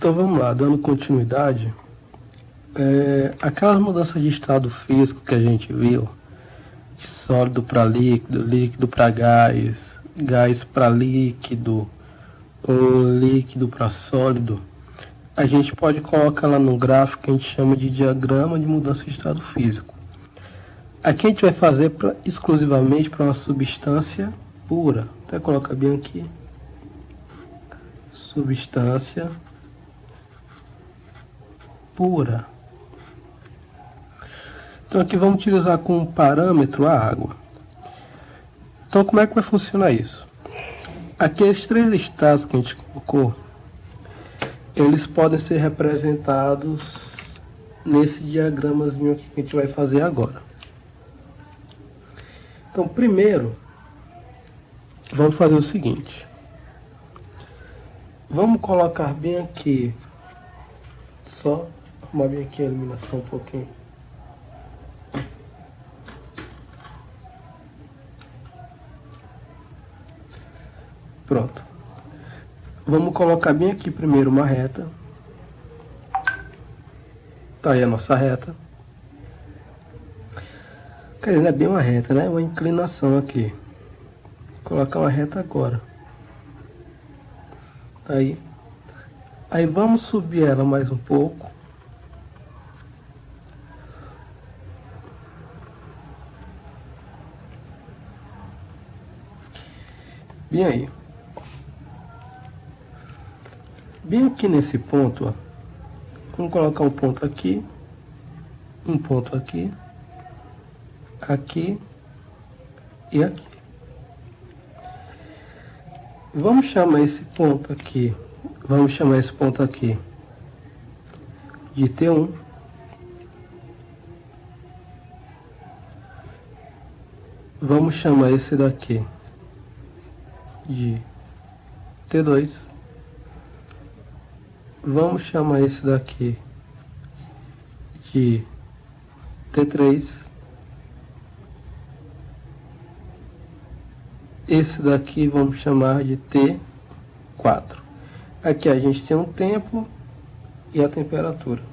Então vamos lá, dando continuidade, aquelas mudanças de estado físico que a gente viu, de sólido para líquido, líquido para gás, gás para líquido, ou líquido para sólido, a gente pode colocar lá no gráfico que a gente chama de diagrama de mudança de estado físico. Aqui a gente vai fazer exclusivamente para uma substância pura. Até colocar bem aqui. Substância pura. Então aqui vamos utilizar como parâmetro a água. Então como é que vai funcionar isso? Aqueles três estados que a gente colocou, eles podem ser representados nesse diagramazinho aqui que a gente vai fazer agora. Então primeiro, vamos fazer o seguinte. Vamos colocar bem aqui, só arrumar bem aqui a iluminação um pouquinho. Pronto. Vamos colocar bem aqui primeiro uma reta. Tá aí a nossa reta. Quer dizer, não é bem uma reta, né? Uma inclinação aqui. Vou colocar uma reta agora. Aí vamos subir ela mais um pouco. Bem aí. Bem aqui nesse ponto, ó. Vamos colocar um ponto aqui. Um ponto aqui. Aqui. E aqui. Vamos chamar esse ponto aqui. Vamos chamar esse ponto aqui de T1. Vamos chamar esse daqui de T2. Vamos chamar esse daqui de T3. Esse daqui vamos chamar de T4. Aqui a gente tem um tempo e a temperatura.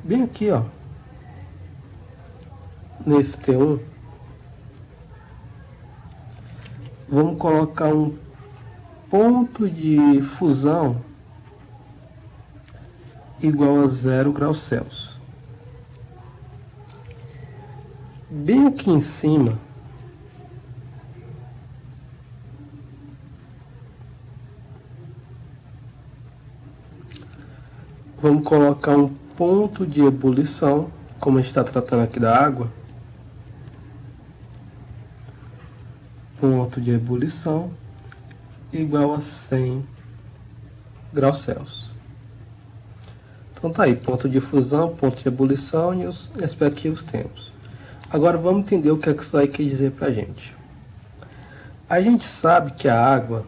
Bem aqui, ó, nesse T1, vamos colocar um ponto de fusão igual a 0 graus Celsius. Bem aqui em cima, vamos colocar um ponto de ebulição, como a gente está tratando aqui da água. Ponto de ebulição igual a 100 graus Celsius. Então tá aí, ponto de fusão, ponto de ebulição e os respectivos tempos. Agora vamos entender o que é que isso vai quer dizer pra gente. A gente sabe que a água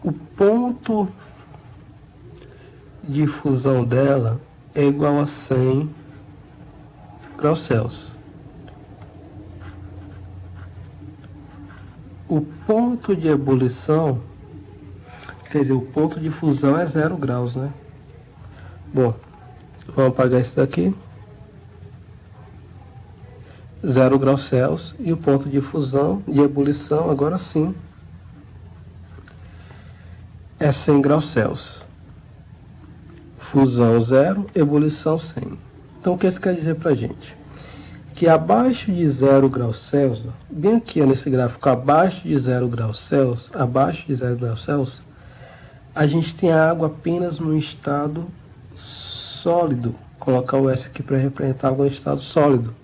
o ponto de fusão dela é igual a 100 graus Celsius. O ponto de ebulição, quer dizer, o ponto de fusão é 0 graus, né? Bom, vamos apagar isso daqui. 0 graus Celsius. E o ponto de fusão, de ebulição, agora sim, é 100 graus Celsius. Fusão 0, ebulição 100. Então o que isso quer dizer pra gente? Que abaixo de 0 graus Celsius, bem aqui nesse gráfico, abaixo de 0 graus Celsius, a gente tem a água apenas no estado sólido. Vou colocar o S aqui para representar a água no estado sólido.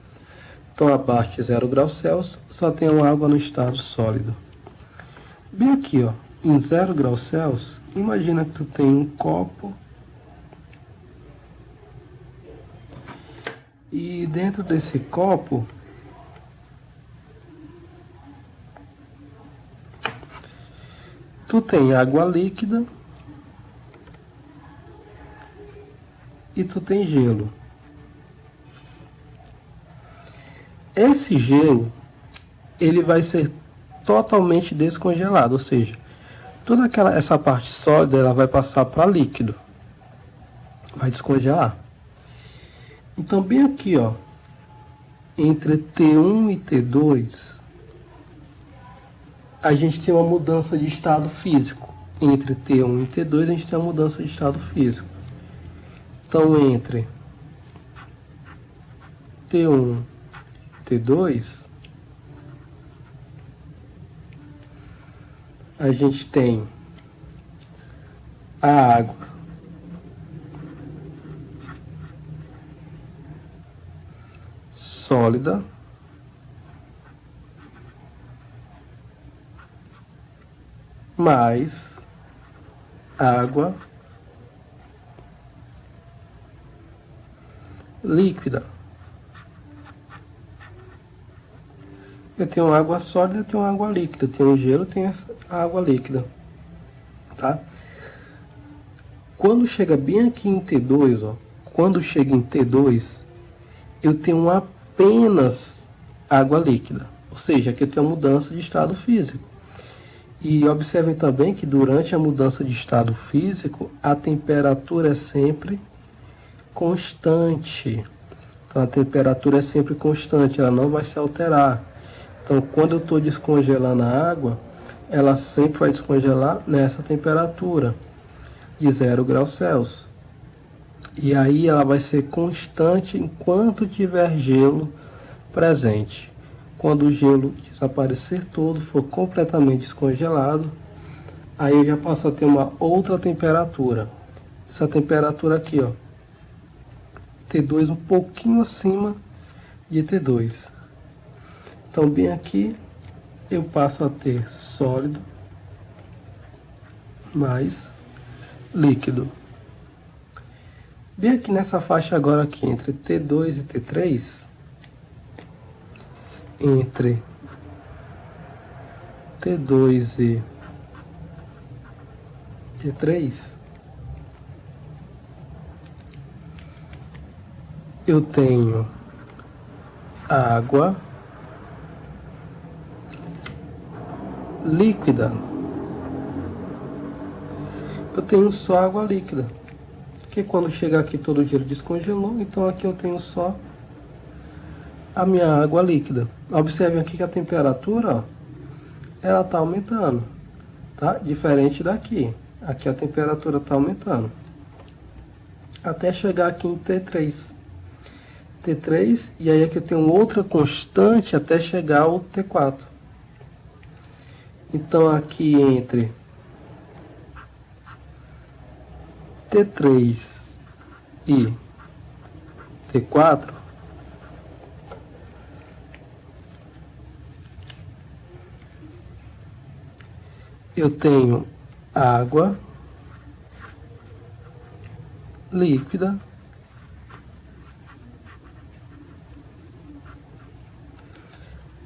Então abaixo de 0 graus Celsius, só tem uma água no estado sólido. Bem aqui, ó, em 0 graus Celsius, imagina que tu tem um copo e dentro desse copo tu tem água líquida e tu tem gelo. Esse gelo ele vai ser totalmente descongelado, ou seja, toda essa parte sólida ela vai passar para líquido, vai descongelar. Então bem aqui, ó, entre T1 e T2, a gente tem uma mudança de estado físico. Entre T1 e T2 a gente tem uma mudança de estado físico. Então entre T1 e T2, a gente tem a água sólida mais água líquida. Eu tenho água sólida, eu tenho água líquida, eu tenho gelo, eu tenho a água líquida, tá? Quando chega bem aqui em T2, ó, quando chega em T2, eu tenho apenas água líquida, ou seja, aqui eu tenho a mudança de estado físico. E observem também que durante a mudança de estado físico, a temperatura é sempre constante. Então, a temperatura é sempre constante, ela não vai se alterar. Então, quando eu estou descongelando a água, ela sempre vai descongelar nessa temperatura de 0 graus Celsius. E aí ela vai ser constante enquanto tiver gelo presente. Quando o gelo desaparecer todo, for completamente descongelado, aí eu já passo a ter uma outra temperatura. Essa temperatura aqui, ó, T2 um pouquinho acima de T2. Então bem aqui eu passo a ter sólido mais líquido. Bem aqui nessa faixa agora aqui, entre T2 e T3, entre T2 e T3, eu tenho água líquida. Eu tenho só água líquida. Porque quando chegar aqui todo o gelo descongelou, então aqui eu tenho só a minha água líquida. Observem aqui que a temperatura, ó, ela tá aumentando, tá? Diferente daqui. Aqui a temperatura tá aumentando. Até chegar aqui em T3. T3, e aí aqui eu tenho outra constante até chegar ao T4. Então aqui entre T3 e T4, eu tenho água líquida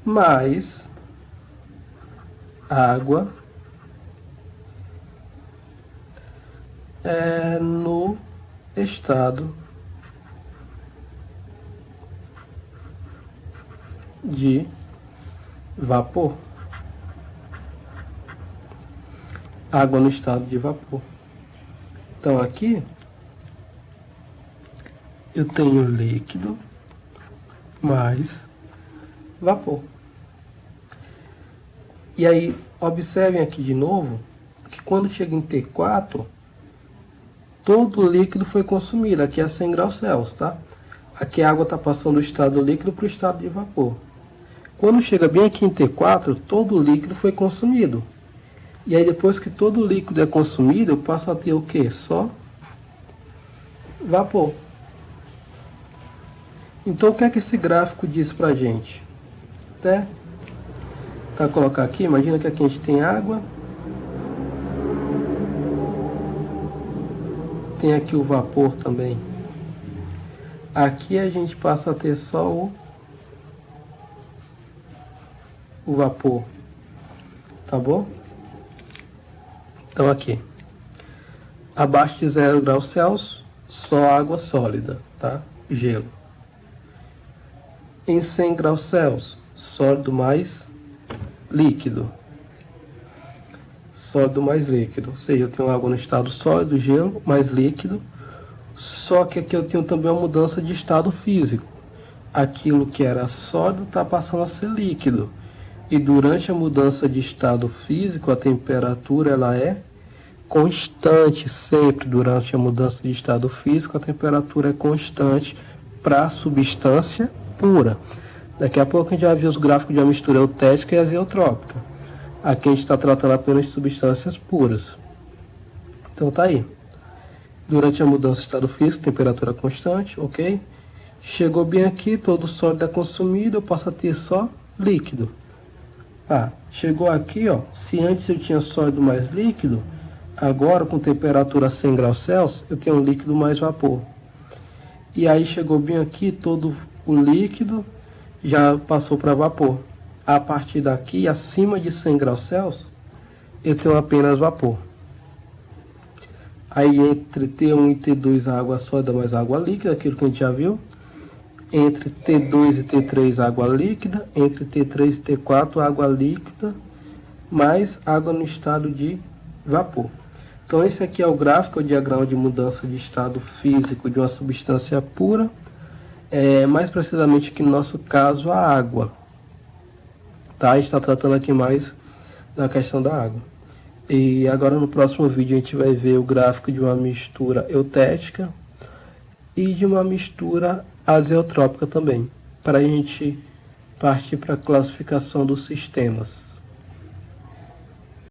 mais água no estado de vapor. Água no estado de vapor. Então aqui eu tenho líquido mais vapor. E aí, observem aqui de novo, que quando chega em T4, todo o líquido foi consumido. Aqui é 100 graus Celsius, tá? Aqui a água está passando do estado líquido para o estado de vapor. Quando chega bem aqui em T4, todo o líquido foi consumido. E aí depois que todo o líquido é consumido, eu passo a ter o quê? Só vapor. Então o que é que esse gráfico diz pra gente? Até para colocar aqui, imagina que aqui a gente tem água. Tem aqui o vapor também. Aqui a gente passa a ter só o vapor. Tá bom? Então aqui. Abaixo de 0 graus Celsius, só água sólida, tá? Gelo. Em 100 graus Celsius, sólido mais líquido. Sólido mais líquido. Ou seja, eu tenho água no estado sólido, gelo mais líquido. Só que aqui eu tenho também uma mudança de estado físico. Aquilo que era sólido está passando a ser líquido. E durante a mudança de estado físico, a temperatura ela é constante sempre. Durante a mudança de estado físico, a temperatura é constante para a substância pura. Daqui a pouco a gente vai ver os gráficos de uma mistura eutética e azeotrópica. Aqui a gente está tratando apenas de substâncias puras. Então tá aí. Durante a mudança de estado físico, temperatura constante, ok? Chegou bem aqui, todo sólido é consumido, eu passo a ter só líquido. Chegou aqui, ó, se antes eu tinha sólido mais líquido, agora com temperatura 100 graus Celsius, eu tenho um líquido mais vapor. E aí chegou bem aqui, todo o líquido já passou para vapor. A partir daqui, acima de 100 graus Celsius, eu tenho apenas vapor. Aí entre T1 e T2 a água sólida mais água líquida, aquilo que a gente já viu. Entre T2 e T3 água líquida, entre T3 e T4 água líquida, mais água no estado de vapor. Então esse aqui é o gráfico, o diagrama de mudança de estado físico de uma substância pura, mais precisamente aqui no nosso caso a água. Tá? A gente está tratando aqui mais da questão da água. E agora no próximo vídeo a gente vai ver o gráfico de uma mistura eutética e de uma mistura azeotrópica também, para a gente partir para a classificação dos sistemas.